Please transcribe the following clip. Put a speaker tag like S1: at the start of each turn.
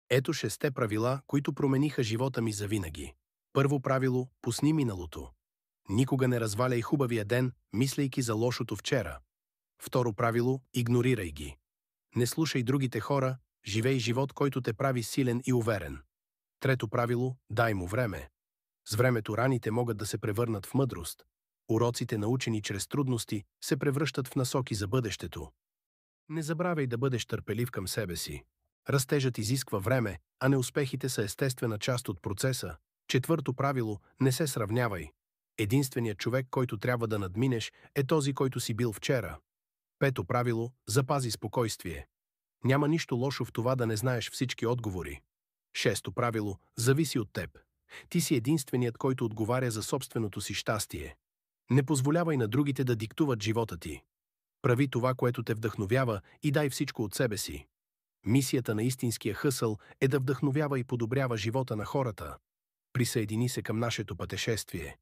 S1: Ето 6 правила, които промениха живота ми завинаги. Първо правило – пусни миналото. Никога не разваляй хубавия ден, мислейки за лошото вчера. Второ правило – игнорирай ги. Не слушай другите хора, живей живот, който те прави силен и уверен. Трето правило – дай му време. С времето раните могат да се превърнат в мъдрост. Уроците, научени чрез трудности, се превръщат в насоки за бъдещето. Не забравяй да бъдеш търпелив към себе си. Растежът изисква време, а неуспехите са естествена част от процеса. Четвърто правило – не се сравнявай. Единственият човек, който трябва да надминеш, е този, който си бил вчера. Пето правило – запази спокойствие. Няма нищо лошо в това да не знаеш всички отговори. Шесто правило – зависи от теб. Ти си единственият, който отговаря за собственото си щастие. Не позволявай на другите да диктуват живота ти. Прави това, което те вдъхновява, и дай всичко от себе си. Мисията на истинския хъсъл е да вдъхновява и подобрява живота на хората. Присъедини се към нашето пътешествие.